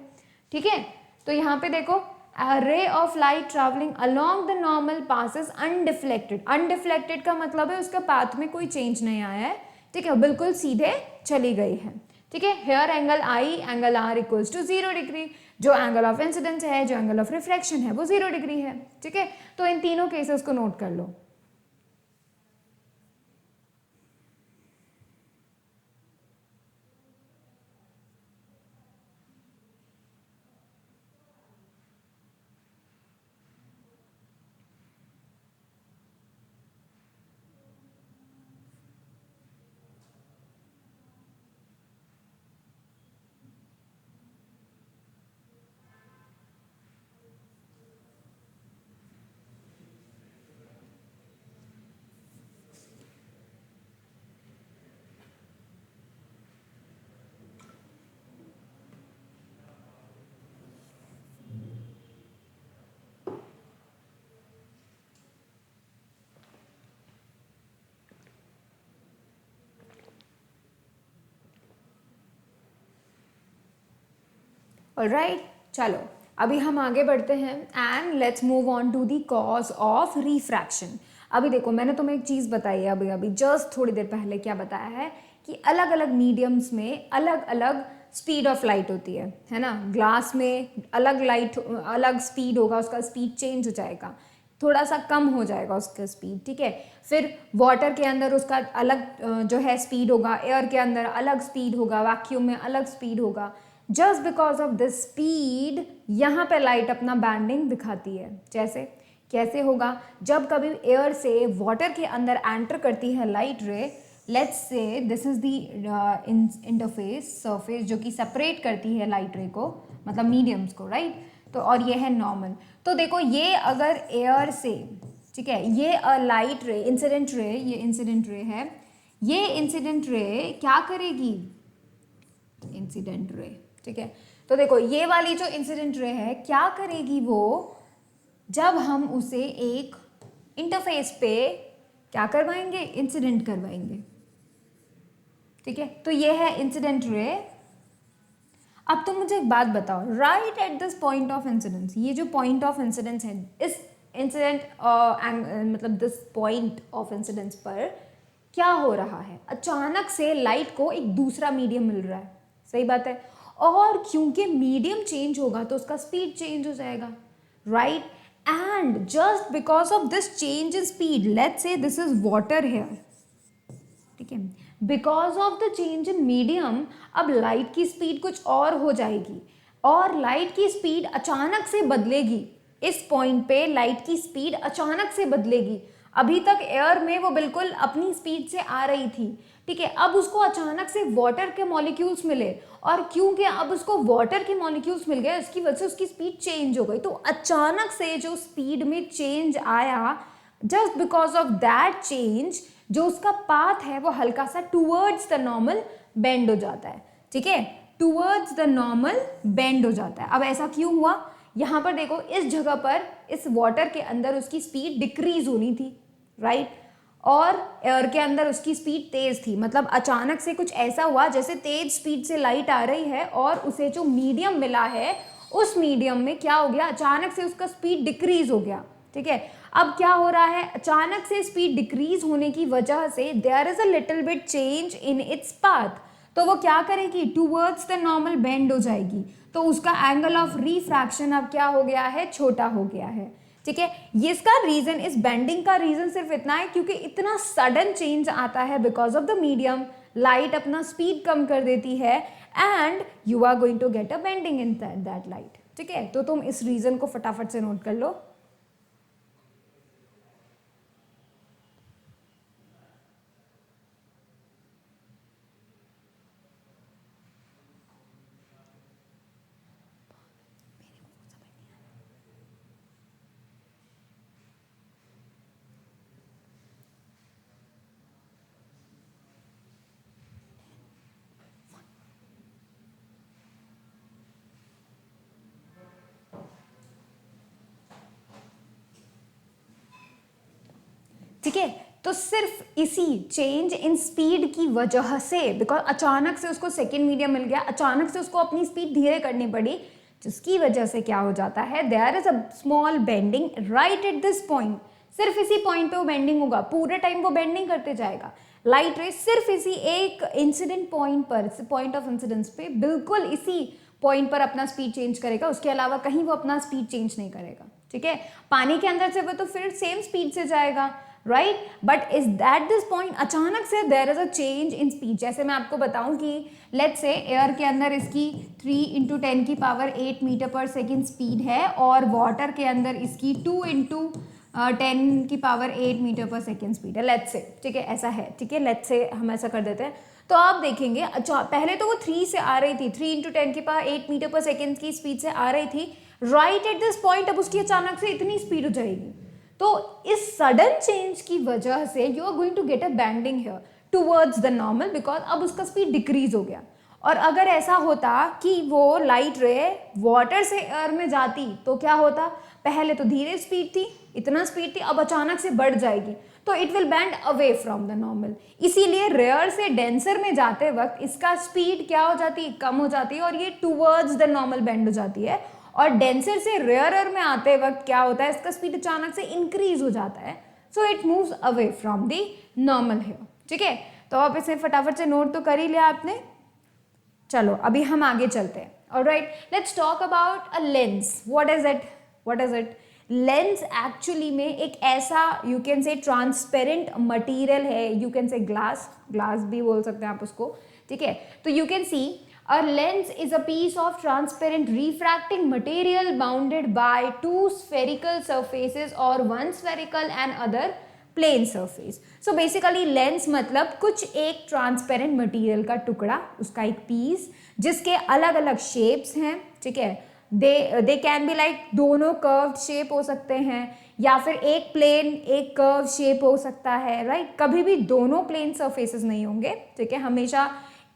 ठीक है। तो यहाँ पे देखो रे of light travelling along the normal passes undeflected, undeflected का मतलब है उसका पाथ में कोई चेंज नहीं आया है, ठीक है, बिल्कुल सीधे चली गई है, ठीक है। Here angle I, angle R equals to 0 degree, जो एंगल ऑफ इंसिडेंस है, जो एंगल ऑफ रिफ्लेक्शन है वो 0 डिग्री है, ठीक है। तो इन तीनों केसेस को नोट कर लो। ऑलराइट, चलो अभी हम आगे बढ़ते हैं and let's move on to the cause of refraction. अभी देखो मैंने तुम्हें एक चीज़ बताई है अभी अभी जस्ट थोड़ी देर पहले, क्या बताया है कि अलग अलग मीडियम्स में अलग अलग स्पीड ऑफ लाइट होती है ना। ग्लास में अलग लाइट अलग स्पीड होगा, उसका स्पीड चेंज हो जाएगा, थोड़ा सा कम हो जाएगा उसका स्पीड, ठीक है। फिर वाटर के अंदर उसका अलग जो है स्पीड होगा, एयर के अंदर अलग स्पीड होगा, वैक्यूम में अलग स्पीड होगा। Just because of this speed यहाँ पे लाइट अपना बैंडिंग दिखाती है। जैसे कैसे होगा, जब कभी एयर से वाटर के अंदर एंटर करती है लाइट रे, let's say this is the interface surface जो कि सेपरेट करती है लाइट रे को, मतलब मीडियम्स को, राइट। तो और ये है नॉर्मल। तो देखो ये अगर एयर से, ठीक है, ये लाइट रे इंसिडेंट रे, ये इंसिडेंट रे है, ये इंसिडेंट रे क्या करेगी, इंसिडेंट रे, ठीक है। तो देखो ये वाली जो इंसिडेंट रे है क्या करेगी, वो जब हम उसे एक इंटरफेस पे क्या करवाएंगे, इंसिडेंट करवाएंगे, ठीक है। तो ये है इंसिडेंट रे। अब तुम मुझे एक बात बताओ, right at this point of incidence, ये जो पॉइंट ऑफ इंसिडेंस है, इस इंसिडेंट मतलब दिस पॉइंट ऑफ इंसिडेंस पर क्या हो रहा है, अचानक से लाइट को एक दूसरा मीडियम मिल रहा है, सही बात है, और क्योंकि मीडियम चेंज होगा तो उसका स्पीड चेंज हो जाएगा, right. And just because of this change in speed, let's say this is water hair, ठीक है, because of the change in medium अब लाइट की स्पीड कुछ और हो जाएगी, और लाइट की स्पीड अचानक से बदलेगी। इस पॉइंट पे लाइट की स्पीड अचानक से बदलेगी। अभी तक एयर में वो बिल्कुल अपनी स्पीड से आ रही थी, ठीक है, अब उसको अचानक से वाटर के मॉलिक्यूल्स मिले, और क्योंकि अब उसको वाटर के मॉलिक्यूल्स मिल गए उसकी वजह से उसकी स्पीड चेंज हो गई। तो अचानक से जो स्पीड में चेंज आया, just because of that change जो उसका पाथ है वो हल्का सा टूवर्ड्स द नॉर्मल बेंड हो जाता है, ठीक है, टूवर्ड्स द नॉर्मल बेंड हो जाता है। अब ऐसा क्यों हुआ, यहाँ पर देखो इस जगह पर इस वाटर के अंदर उसकी स्पीड डिक्रीज होनी थी, राइट, और एयर के अंदर उसकी स्पीड तेज थी, मतलब अचानक से कुछ ऐसा हुआ जैसे तेज स्पीड से लाइट आ रही है और उसे जो मीडियम मिला है उस मीडियम में क्या हो गया, अचानक से उसका स्पीड डिक्रीज हो गया, ठीक है। अब क्या हो रहा है, अचानक से स्पीड डिक्रीज होने की वजह से there is a little bit change in its path, तो वो क्या करेगी, टूवर्ड्स द नॉर्मल बेंड हो जाएगी, तो उसका एंगल ऑफ रिफ्रैक्शन अब क्या हो गया है, छोटा हो गया है, ठीक है। ये इसका रीजन, इस बेंडिंग का रीजन सिर्फ इतना है क्योंकि इतना सडन चेंज आता है because of the medium, light अपना स्पीड कम कर देती है and you are going to get a bending in that light, ठीक है। तो तुम इस रीजन को फटाफट से नोट कर लो। ठीक है। तो सिर्फ इसी चेंज इन स्पीड की वजह से, बिकॉज अचानक से उसको सेकेंड मीडियम मिल गया, अचानक से उसको अपनी स्पीड धीरे करनी पड़ी, जिसकी वजह से क्या हो जाता है, there is a small bending right at this point. सिर्फ इसी पॉइंट पे वो बेंडिंग होगा, पूरे टाइम वो बेंड नहीं करते जाएगा। लाइट रे सिर्फ इसी एक इंसिडेंट पॉइंट पर, पॉइंट ऑफ इंसिडेंस पे बिल्कुल इसी पॉइंट पर अपना स्पीड चेंज करेगा, उसके अलावा कहीं वो अपना स्पीड चेंज नहीं करेगा। ठीक है, पानी के अंदर से वो तो फिर सेम स्पीड से जाएगा, right, but is that this point अचानक से there is a change in speed. जैसे मैं आपको बताऊं कि लेट्स से एयर के अंदर इसकी 3 × 10⁸ मीटर पर सेकेंड स्पीड है और वाटर के अंदर इसकी 2 × 10⁸ मीटर पर सेकेंड स्पीड है, लेट्स से, ठीक है, ऐसा है, ठीक है, लेट्स से हम ऐसा कर देते हैं। तो आप देखेंगे अच्छा पहले तो वो 3 से आ रही थी, 3 × 10⁸ मीटर पर सेकेंड की स्पीड से आ रही थी, राइट एट दिस पॉइंट अब उसकी अचानक से इतनी स्पीड हो जाएगी। तो इस सडन चेंज की वजह से you are going to get a bending here towards the normal, because अब उसका स्पीड डिक्रीज हो गया। और अगर ऐसा होता कि वो लाइट रे वाटर से एयर में जाती तो क्या होता, पहले तो धीरे स्पीड थी, इतना स्पीड थी, अब अचानक से बढ़ जाएगी, तो it will band away from the normal. इसीलिए रेयर से डेंसर में जाते वक्त इसका स्पीड क्या हो जाती है, कम हो जाती है और ये टुवर्ड्स द नॉर्मल बैंड हो जाती है। और डेंसर से रेयरर में आते वक्त क्या होता है, इसका स्पीड अचानक से इंक्रीज हो जाता है, so it moves away from the normal here. ठीक है, तो आप इसे फटाफट से नोट तो कर ही लिया आपने। चलो अभी हम आगे चलते हैं। Alright, let's talk about a lens. What is it, what is it? Lens actually में एक ऐसा you can say transparent material है, you can say glass, glass भी बोल सकते हैं आप उसको। ठीक है, तो you can see a lens is a piece of transparent refracting material bounded by two spherical surfaces or one spherical and other plane surface. So basically lens मतलब कुछ एक ट्रांसपेरेंट मटेरियल का टुकड़ा, उसका एक पीस जिसके अलग अलग शेप्स हैं। ठीक है, दे कैन बी लाइक दोनों कर्व्ड शेप हो सकते हैं या फिर एक प्लेन एक कर्व शेप हो सकता है, राइट। कभी भी दोनों प्लेन सरफेसेस नहीं होंगे, ठीक है, हमेशा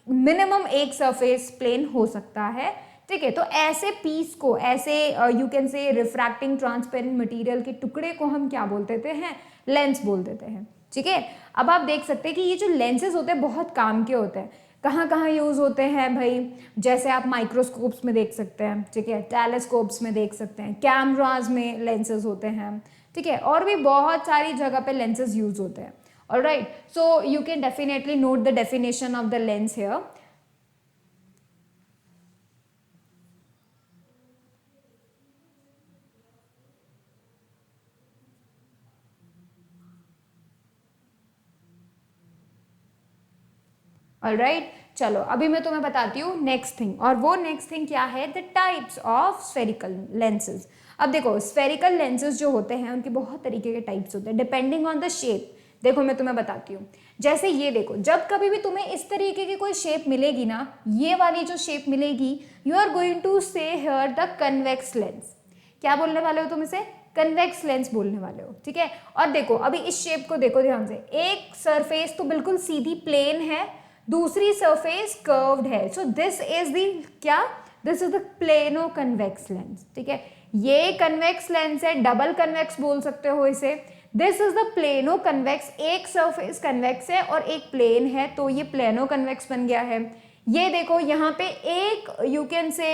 मिनिमम एक सरफेस प्लेन हो सकता है। ठीक है, तो ऐसे पीस को, ऐसे यू कैन से रिफ्रैक्टिंग ट्रांसपेरेंट मटेरियल के टुकड़े को हम क्या बोल देते हैं, लेंस बोल देते हैं। ठीक है, अब आप देख सकते हैं कि ये जो लेंसेज होते हैं बहुत काम के होते हैं। कहाँ कहाँ यूज़ होते हैं भाई, जैसे आप माइक्रोस्कोप्स में देख सकते हैं, ठीक है, टेलीस्कोप्स में देख सकते हैं, कैमराज में लेंसेज होते हैं, ठीक है, और भी बहुत सारी जगह पे लेंसेज यूज होते हैं। Alright, so you can definitely note the definition of the lens here. Alright, चलो अभी मैं तुम्हें बताती हूँ नेक्स्ट थिंग, और वो नेक्स्ट थिंग क्या है, the types of spherical lenses. अब देखो स्फेरिकल लेंसेज जो होते हैं उनके बहुत तरीके के टाइप्स होते हैं डिपेंडिंग ऑन द शेप। देखो मैं तुम्हें बताती हूँ, जैसे ये देखो, जब कभी भी तुम्हें इस तरीके की कोई शेप मिलेगी ना, ये वाली जो शेप मिलेगी, यू आर गोइंग टू से हियर द कन्वेक्स लेंस। क्या बोलने वाले हो तुम इसे, कन्वेक्स लेंस बोलने वाले हो। ठीक है, और देखो अभी इस शेप को देखो ध्यान से, एक सरफेस तो बिल्कुल सीधी प्लेन है, दूसरी सरफेस कर्व्ड है, सो दिस इज द क्या, this is the plano convex lens. ठीक है, ये कन्वेक्स लेंस है, डबल कन्वेक्स बोल सकते हो इसे। This is the plano convex, एक सरफेस कन्वेक्स है और एक प्लेन है, तो ये प्लेनो कन्वेक्स बन गया है। ये देखो यहाँ पे एक यू कैन से,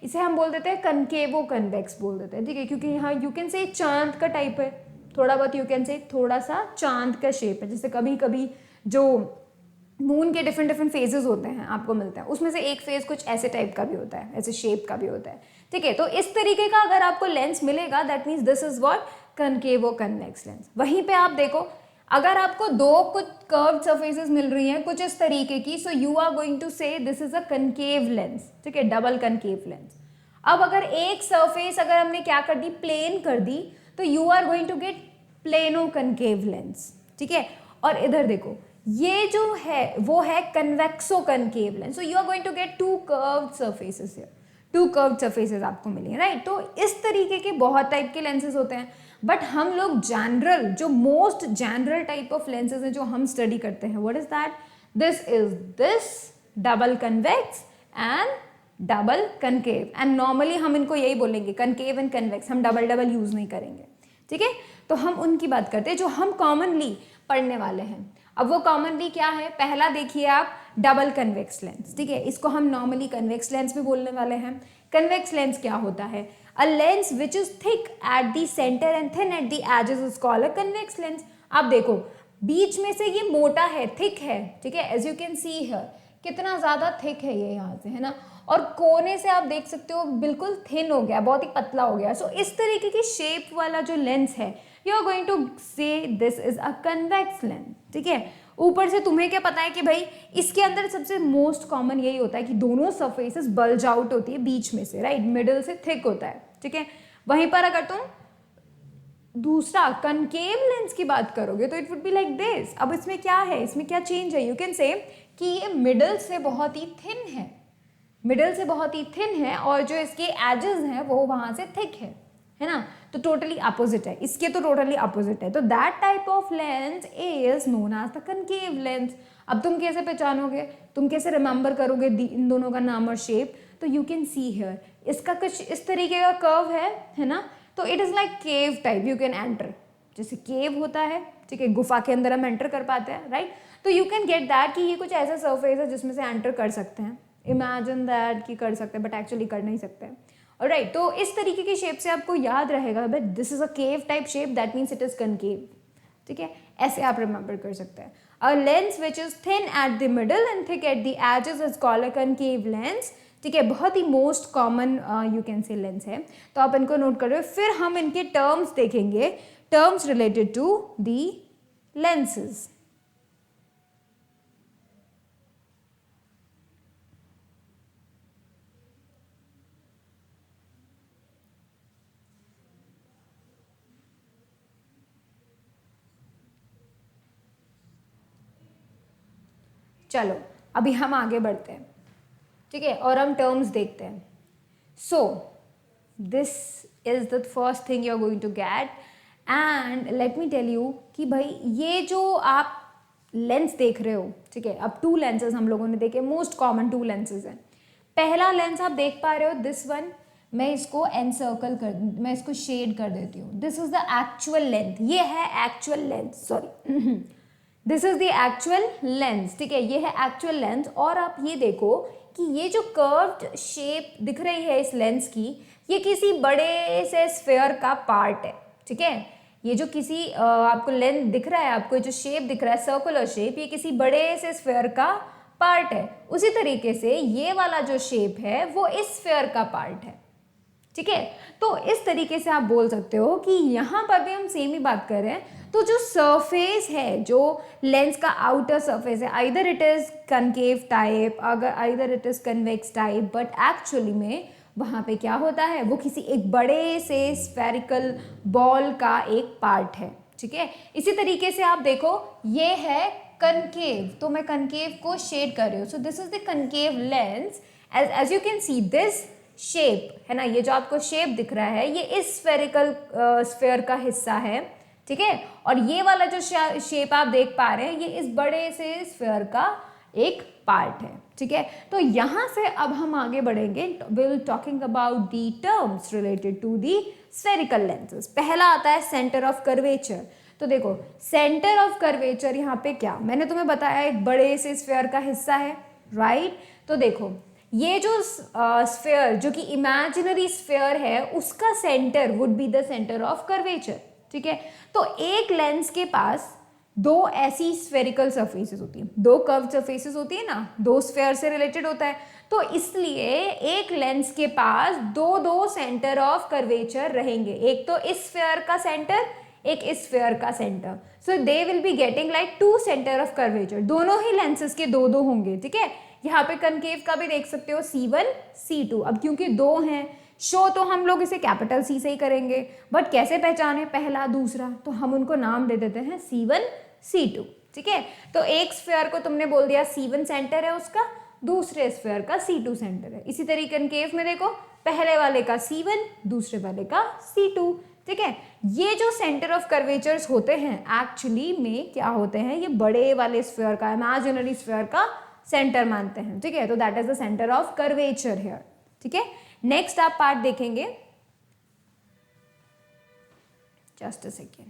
इसे हम बोल देते हैं कनकेवो कन्वेक्स बोल देते हैं। ठीक है, क्योंकि यहाँ यू कैन से चांद का टाइप है, थोड़ा बहुत यू कैन से थोड़ा सा चांद का शेप है, जैसे कभी कभी जो मून के डिफरेंट डिफरेंट फेजेस होते हैं आपको मिलते हैं, उसमें से एक फेज कुछ ऐसे टाइप का भी होता है, ऐसे शेप का भी होता है। ठीक है, तो इस तरीके का अगर आपको लेंस मिलेगा, that means this is what, concavo convex lens. वहीं पे आप देखो अगर आपको दो कुछ कर्व्ड सरफेसेस मिल रही हैं कुछ इस तरीके की, so you are going to say this is a concave lens. ठीक है, डबल कनकेव लेंस। अब अगर एक सरफेस अगर हमने क्या कर दी, प्लेन कर दी, तो you are going to get plano concave lens. ठीक है, और इधर देखो ये जो है वो है convexo concave lens, so you are going to get two curved surfaces here, two curved surfaces आपको मिलेंगे, राइट। तो इस तरीके के बहुत टाइप के लेंसेज होते हैं, बट हम लोग जनरल, जो most general type of lenses है जो हम स्टडी करते हैं, what is that, this is this double convex and double concave, and normally हम इनको यही बोलेंगे कनकेव एंड कन्वेक्स, हम डबल डबल यूज नहीं करेंगे। ठीक है, तो हम उनकी बात करते हैं जो हम कॉमनली पढ़ने वाले हैं। अब वो कॉमनली क्या है, पहला देखिए आप, डबल कन्वेक्स लेंस, ठीक है, इसको हम नॉर्मली कन्वेक्स लेंस भी बोलने वाले हैं। कन्वेक्स लेंस क्या होता है, a lens which is thick at the centre and thin at the edges is called a convex lens. आप देखो बीच में से ये मोटा है, थिक है, ठीक है, as you can see here कितना ज्यादा थिक है ये यहाँ से, है ना, और कोने से आप देख सकते हो बिल्कुल थिन हो गया, बहुत ही पतला हो गया। सो इस तरीके की शेप वाला जो लेंस है, you are going to say this is a convex lens, ठीक है। ऊपर से तुम्हें क्या पता है कि भाई इसके अंदर सबसे मोस्ट कॉमन यही होता है कि दोनों सरफेसेस बल्ज आउट होती है बीच में से, राइट, मिडल से थिक होता है, ठीक है। वहीं पर अगर तुम दूसरा कनकेव लेंस की बात करोगे तो it would be like this. अब इसमें क्या है, इसमें क्या चेंज है, यू कैन से कि ये मिडल से बहुत ही थिन है, मिडल से बहुत ही थिन है, और जो इसके एजेस हैं वो वहां से थिक है ना, तो टोटली अपोजिट है, इसके तो टोटली अपोजिट है। तो that type of lens is known as the concave lens. अब तुम कैसे पहचानोगे, तुम कैसे रिमेंबर करोगे इन दोनों का नाम और शेप, तो यू कैन सी हियर इसका कुछ इस तरीके का कर्व है ना, तो it is like cave type, you can enter, जैसे केव होता है, ठीक है, गुफा के अंदर हम एंटर कर पाते हैं, राइट, तो यू कैन गेट दैट कि ये कुछ ऐसा सरफेस है जिसमें से एंटर कर सकते हैं, इमेजिन दैट कि कर सकते हैं, बट एक्चुअली कर नहीं सकते हैं, ऑलराइट। तो इस तरीके की शेप से आपको याद रहेगा but this is a cave type shape, that means it is concave, ठीक है, ऐसे आप रिमेंबर कर सकते हैं। A lens which is thin at the middle and thick at the edges is called a concave lens, ठीक है, बहुत ही most common you can say lens है, तो आप इनको नोट कर रहे हो। फिर हम इनके टर्म्स देखेंगे, terms related to the lenses. चलो अभी हम आगे बढ़ते हैं, ठीक है, और हम टर्म्स देखते हैं। So this is the first thing you are going to get, and let me tell you कि भाई ये जो आप लेंस देख रहे हो, ठीक है, अब टू लेंसेज हम लोगों ने देखे, मोस्ट कॉमन टू लेंसेज हैं। पहला लेंस आप देख पा रहे हो, दिस वन, मैं इसको एनसर्कल कर, मैं इसको शेड कर देती हूँ, this is the actual length, ये है actual lens, sorry this is the actual lens, ठीक है, ये है एक्चुअल लेंस। और आप ये देखो कि ये जो कर्व्ड शेप दिख रही है इस लेंस की, ये किसी बड़े से स्फेयर का पार्ट है, ठीक है, ये जो किसी आपको लेंस दिख रहा है, आपको जो शेप दिख रहा है सर्कुलर शेप, ये किसी बड़े से स्फेयर का पार्ट है। उसी तरीके से ये वाला जो शेप है वो इस स्फेयर का पार्ट है, ठीक है। तो इस तरीके से आप बोल सकते हो कि यहाँ पर भी हम सेम ही बात कर रहे हैं। तो जो सरफेस है, जो लेंस का आउटर सरफेस है, either it is concave type, अगर either it is convex type, but actually में वहाँ पे क्या होता है, वो किसी एक बड़े से स्फेरिकल बॉल का एक पार्ट है, ठीक है। इसी तरीके से आप देखो ये है कनकेव, तो मैं कनकेव को शेड कर रही हूँ, so this is the concave lens. As you can see this shape है ना, ये जो आपको शेप दिख रहा है ये इस स्फेरिकल स्फेयर का हिस्सा है, ठीक है, और ये वाला जो शेप आप देख पा रहे हैं ये इस बड़े से स्फेयर का एक पार्ट है, ठीक है। तो यहाँ से अब हम आगे बढ़ेंगे, will talking about the terms related to the spherical lenses. पहला आता है सेंटर ऑफ कर्वेचर। तो देखो सेंटर ऑफ कर्वेचर यहाँ पे क्या, मैंने तुम्हें बताया एक बड़े से स्फेयर का हिस्सा है, राइट। तो देखो ये जो स्फेयर जो कि इमेजिनरी स्फेयर है उसका centre would be the centre of curvature, ठीक है। तो एक लेंस के पास दो ऐसी स्फेरिकल सरफेसेस होती हैं, दो कर्व सरफेसेस होती है ना, दो स्फेयर से रिलेटेड होता है, तो इसलिए एक लेंस के पास दो दो सेंटर ऑफ कर्वेचर रहेंगे, एक तो इस स्फेयर का सेंटर, एक इस स्फेयर का centre, so they will be getting like two centre of curvature, दोनों ही लेंसेज के दो दो होंगे, ठीक है। यहाँ पे कनकेव का भी देख सकते हो C1 C2, अब क्योंकि दो हैं शो तो हम लोग इसे कैपिटल C से ही करेंगे, बट कैसे पहचाने पहला दूसरा, तो हम उनको नाम दे देते हैं C1 C2, ठीक है। तो एक स्फेयर को तुमने बोल दिया C1 सेंटर है उसका, दूसरे स्फेयर का C2 सेंटर है। इसी तरीके कनकेव में देखो पहले वाले का C1, दूसरे वाले का C2, ठीक है। ये जो सेंटर ऑफ कर्वेचर्स होते हैं एक्चुअली में क्या होते हैं, ये बड़े वाले स्फेयर का, इमेजिनरी स्फेयर का सेंटर मानते हैं, ठीक है। तो that is the centre of curvature here, ठीक है। नेक्स्ट आप पार्ट देखेंगे, just a second,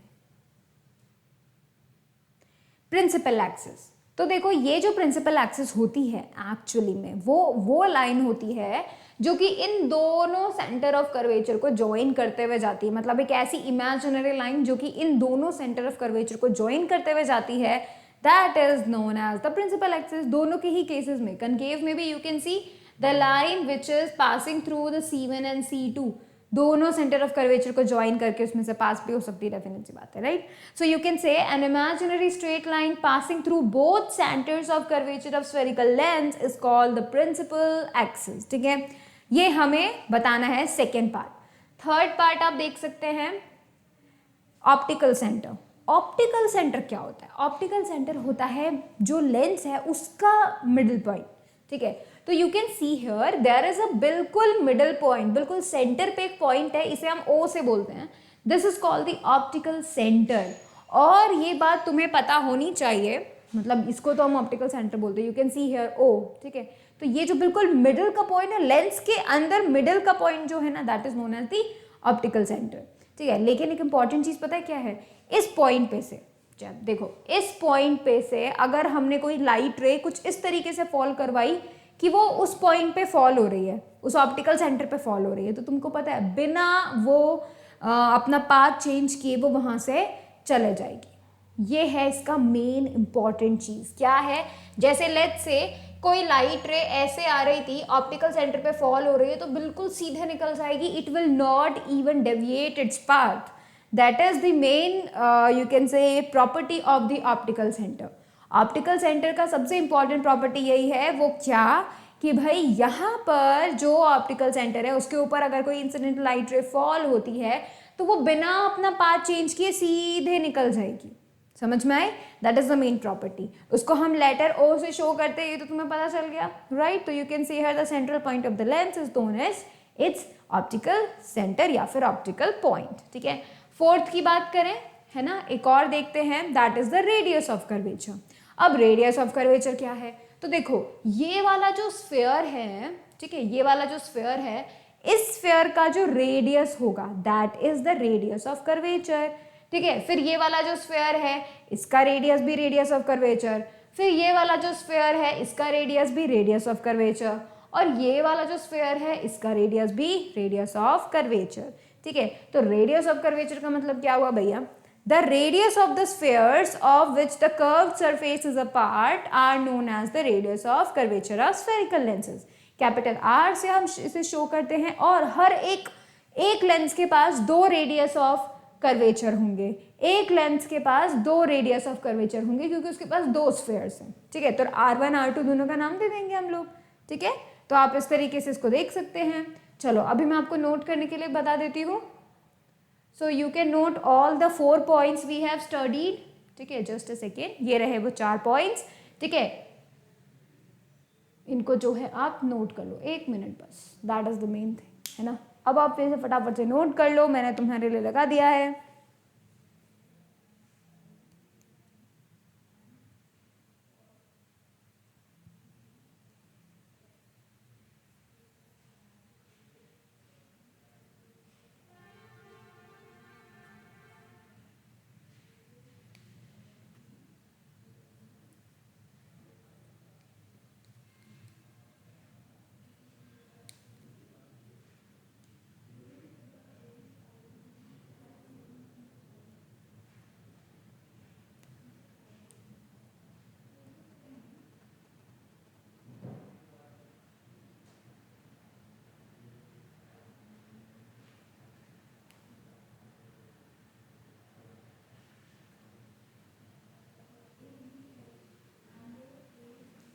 principal axis. तो देखो ये जो प्रिंसिपल एक्सिस होती है एक्चुअली में वो लाइन होती है जो कि इन दोनों सेंटर ऑफ कर्वेचर को ज्वाइन करते हुए जाती है, मतलब एक ऐसी इमेजिनरी लाइन जो कि इन दोनों सेंटर ऑफ कर्वेचर को ज्वाइन करते हुए जाती है, that is known as the principal axis. दोनों के ही केसेस में, कनकेव में भी you can see the line which is passing through the C1 and C2, दोनों सेंटर ऑफ कर्वेचर को ज्वाइन करके उसमें से पास भी हो सकती है, डेफिनेट सी बात है, right. So you can say an imaginary straight line passing through both centres of curvature of spherical lens is called the principal axis. ठीक है, ये हमें बताना है सेकेंड पार्ट। थर्ड पार्ट आप देख सकते हैं ऑप्टिकल सेंटर। ऑप्टिकल सेंटर क्या होता है? ऑप्टिकल सेंटर होता है जो लेंस है उसका मिडिल पॉइंट। ठीक है, तो you can see here there is a बिल्कुल मिडिल पॉइंट, बिल्कुल सेंटर पे एक पॉइंट है, इसे हम O से बोलते हैं। This is called the optical centre. और ये बात तुम्हें पता होनी चाहिए, मतलब इसको तो हम ऑप्टिकल सेंटर बोलते हैं। You can see here O। ठीक है, तो ये जो बिल्कुल मिडिल का पॉइंट है, लेंस के अंदर मिडिल का पॉइंट जो है ना, that is known as the optical centre. ठीक है, लेकिन एक इंपॉर्टेंट चीज पता है क्या है? इस पॉइंट पे से, देखो इस पॉइंट पे से अगर हमने कोई लाइट रे कुछ इस तरीके से फॉल करवाई कि वो उस पॉइंट पे फॉल हो रही है, उस ऑप्टिकल सेंटर पे फॉल हो रही है, तो तुमको पता है बिना वो अपना पाथ चेंज किए वो वहां से चले जाएगी। ये है इसका मेन इंपॉर्टेंट चीज। क्या है? जैसे लेट्स से कोई लाइट रे ऐसे आ रही थी, ऑप्टिकल सेंटर पे फॉल हो रही है, तो बिल्कुल सीधे निकल जाएगी, it will not even deviate its path. That is the main you can से property of the optical centre. Optical centre का सबसे इंपॉर्टेंट प्रॉपर्टी यही है, वो क्या कि भाई यहाँ पर जो ऑप्टिकल सेंटर है उसके ऊपर अगर कोई इंसिडेंट लाइट रे फॉल होती है तो वो बिना अपना पाथ चेंज किए सीधे निकल जाएगी। समझ में आए? That is the main property. उसको हम लेटर O से शो करते हैं, ये तो तुम्हें पता चल गया, राइट। तो you can see here the central point of the lens is known as its optical centre या फिर ऑप्टिकल पॉइंट। ठीक है, फोर्थ की बात करें, है ना, एक और देखते हैं, that is the radius of curvature. अब रेडियस ऑफ कर्वेचर क्या है? तो देखो ये वाला जो स्फीयर है, ठीक है, ये वाला जो स्फीयर है, इस स्फीयर का जो रेडियस होगा that is the radius of curvature. ठीक है, फिर ये वाला जो स्फीयर है इसका रेडियस भी रेडियस ऑफ कर्वेचर, फिर ये वाला जो स्फीयर है इसका रेडियस भी रेडियस ऑफ कर्वेचर, और ये वाला जो स्फीयर है इसका रेडियस भी रेडियस ऑफ कर्वेचर। ठीक है, तो रेडियस ऑफ कर्वेचर का मतलब क्या हुआ भैया? The radius of the spheres of which the curved surface is a part are known as the radius of curvature of spherical lenses. Capital R से हम इसे शो करते हैं, और हर एक लेंस के पास दो रेडियस ऑफ कर्वेचर होंगे, एक लेंस के पास दो रेडियस ऑफ कर्वेचर होंगे, क्योंकि उसके पास दो स्फीयर्स हैं। ठीक है, तो R1 R2 दोनों का नाम दे देंगे हम लोग। ठीक है, तो आप इस तरीके से इसको देख सकते हैं। चलो अभी मैं आपको नोट करने के लिए बता देती हूँ। So you can note all the 4 points we have studied. ठीक है, just a second, ये रहे वो 4 points। ठीक है, इनको जो है आप नोट कर लो, 1 मिनट बस, that is the main thing, है ना। अब आप फिर से फटाफट से नोट कर लो, मैंने तुम्हारे लिए लगा दिया है।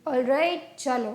ऑलराइट, चलो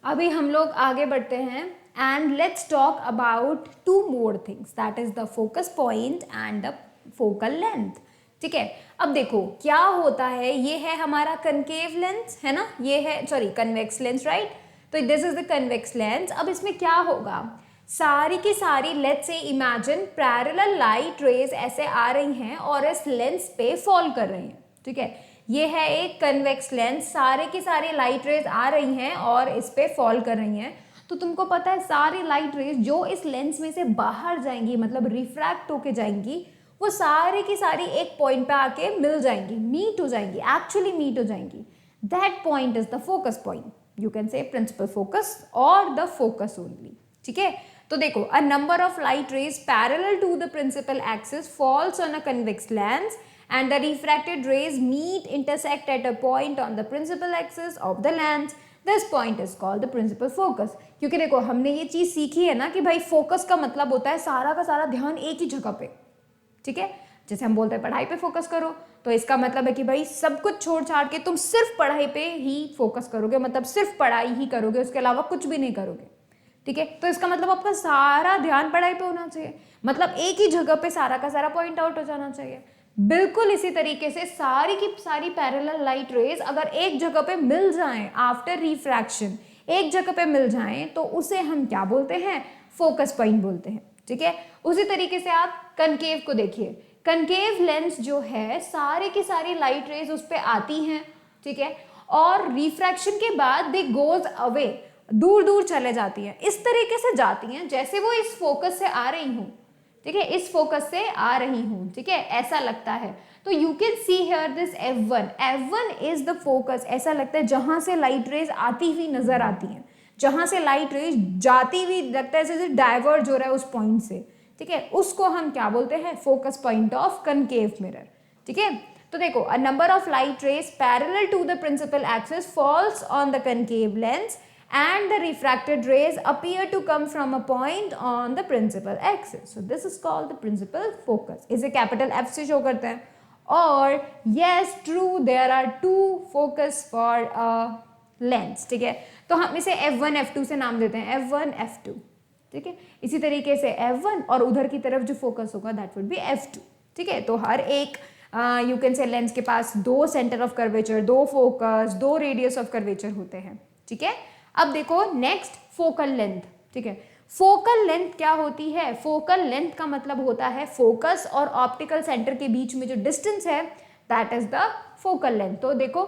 अभी हम लोग आगे बढ़ते हैं, and let's talk about 2 more things, that is the focus point and the focal length. ठीक है, अब देखो क्या होता है, ये है हमारा कनकेव लेंस, है ना, ये है सॉरी कन्वेक्स लेंस, राइट। तो this is the convex lens. अब इसमें क्या होगा, सारी की सारी let's say imagine parallel light rays ऐसे आ रही हैं और इस लेंस पे फॉल कर रही हैं। ठीक है, ये है एक कन्वेक्स लेंस, सारे की सारी लाइट रेज आ रही हैं और इस पे फॉल कर रही हैं। तो तुमको पता है सारी लाइट रेज जो इस लेंस में से बाहर जाएंगी, मतलब रिफ्रैक्ट होके जाएंगी, वो सारे की सारी एक पॉइंट पे आके मिल जाएंगी, मीट हो जाएंगी, एक्चुअली मीट हो जाएंगी. That point is the focus point. You can say principal focus और द फोकस ओनली. ठीक है, तो देखो, a number of light rays parallel to the principal axis falls on a convex lens and the refracted rays meet intersect at a point on the principal axis of the lens. This point is called the principal focus. क्योंकि देखो, हमने ये चीज सीखी है ना कि भाई फोकस का मतलब होता है सारा का सारा ध्यान एक ही जगह पे. ठीक है, जैसे हम बोलते हैं पढ़ाई पे फोकस करो, तो इसका मतलब है कि भाई सब कुछ छोड़ छाड़ के तुम सिर्फ पढ़ाई पे ही फोकस करोगे, मतलब सिर्फ पढ़ाई ही करोगे, उसके अलावा कुछ भी नहीं करोगे. ठीक है, तो इसका मतलब आपका सारा ध्यान पढ़ाई पे होना चाहिए, मतलब एक ही जगह पे सारा का सारा पॉइंट आउट हो जाना चाहिए. बिल्कुल इसी तरीके से सारी की सारी पैरेलल लाइट रेज अगर एक जगह पे मिल जाएं आफ्टर रिफ्रैक्शन, एक जगह पे मिल जाएं, तो उसे हम क्या बोलते हैं? फोकस पॉइंट बोलते हैं. ठीक है, उसी तरीके से आप कनकेव को देखिए. कनकेव लेंस जो है, सारे की सारी लाइट रेज उस पर आती हैं. ठीक है, और रिफ्रैक्शन के बाद दे गोज अवे, दूर दूर चले जाती हैं. इस तरीके से जाती हैं जैसे वो इस फोकस से आ रही हूँ. ठीक है, इस फोकस से आ रही हूँ. ठीक है, ऐसा लगता है. तो you can see here this F1 is the focus. ऐसा लगता है जहां से लाइट रेज आती हुई नजर आती हैं, जहां से लाइट रेज जाती हुई लगता है जैसे डाइवर्ज हो रहा है उस पॉइंट से. ठीक है, उसको हम क्या बोलते हैं? Focus point of concave mirror. ठीक है, तो देखो, a number of light rays parallel to the principal axis falls on the concave lens and the refracted rays appear to come from a point on the principal axis. So this is called the principal focus. इसे capital F से show करते हैं. और yes, true, there are two focus for a lens. ठीक है, तो हम इसे F1 F2 से नाम देते हैं, F1 F2. ठीक है, इसी तरीके से F1 और उधर की तरफ जो फोकस होगा that would be F2. ठीक है, तो हर एक यू कैन से लेंस के पास दो सेंटर ऑफ कर्वेचर, दो फोकस, दो रेडियस ऑफ कर्वेचर होते हैं. ठीक है, अब देखो नेक्स्ट फोकल लेंथ. ठीक है, फोकल लेंथ क्या होती है? फोकल लेंथ का मतलब होता है फोकस और ऑप्टिकल सेंटर के बीच में जो डिस्टेंस है, that is the focal length. तो देखो,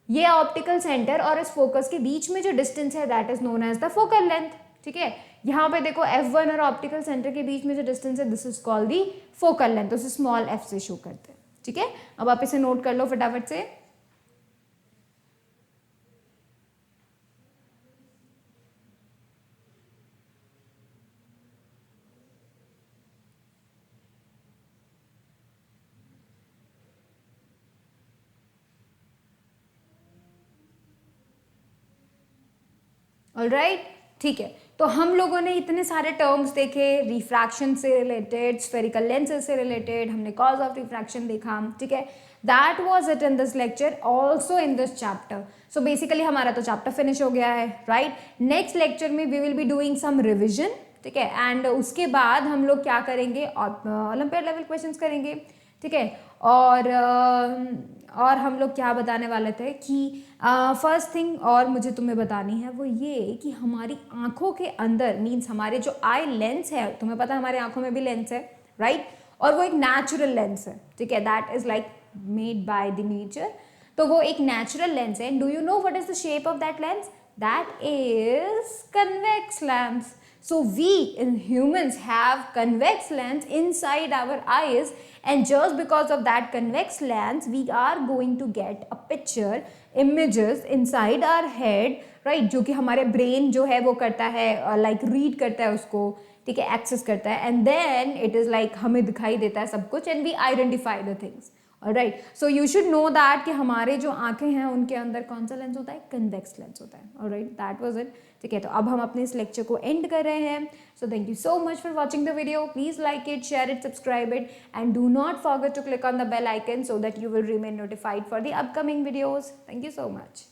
ये ऑप्टिकल सेंटर और इस फोकस के बीच में जो डिस्टेंस है, that is known as the focal length. ठीक है, यहाँ पे देखो F1 और ऑप्टिकल सेंटर के बीच में जो डिस्टेंस है, this is called the focal length. तो स्मॉल f से शो करते हैं. ठीक है, अब आप इसे नोट कर लो फटाफट से. ऑलराइट, ठीक है, तो हम लोगों ने इतने सारे टर्म्स देखे, रिफ्रैक्शन से रिलेटेड, स्फेरिकल लेंसेज से रिलेटेड, हमने कॉज ऑफ रिफ्रैक्शन देखा. ठीक है, that was it in this lecture, also in this chapter. So basically हमारा तो चैप्टर फिनिश हो गया है, राइट. नेक्स्ट लेक्चर में we will be doing some revision. ठीक है, एंड उसके बाद हम लोग क्या करेंगे? ओलंपियाड लेवल क्वेश्चंस करेंगे. ठीक है, और हम लोग क्या बताने वाले थे कि फर्स्ट थिंग और मुझे तुम्हें बतानी है वो ये कि हमारी आंखों के अंदर, मीन्स हमारे जो आई लेंस है, तुम्हें पता है हमारे आंखों में भी लेंस है, राइट, और वो एक नेचुरल लेंस है. ठीक है, that is like made by the nature. तो वो एक नेचुरल लेंस है. Do you know what is the shape of that lens? That is convex lens. So we in humans have convex lens inside our eyes, and just because of that convex lens we are going to get a picture, images inside our head, right, जो कि हमारे brain जो है वो करता है, like read करता है उसको. ठीक है, एक्सेस करता है, and then it is like हमें दिखाई देता है सब कुछ, and we identify the things. Alright, so you should know that कि हमारे जो आंखें हैं उनके अंदर कौन सा लेंस होता है? कन्वेक्स लेंस होता है. Alright, that was it. ठीक है, तो अब हम अपने इस लेक्चर को एंड कर रहे हैं. So thank you so much for watching the video. Please like it, share it, subscribe it, and do not forget to click on the bell icon so that you will remain notified for the upcoming videos. Thank you so much.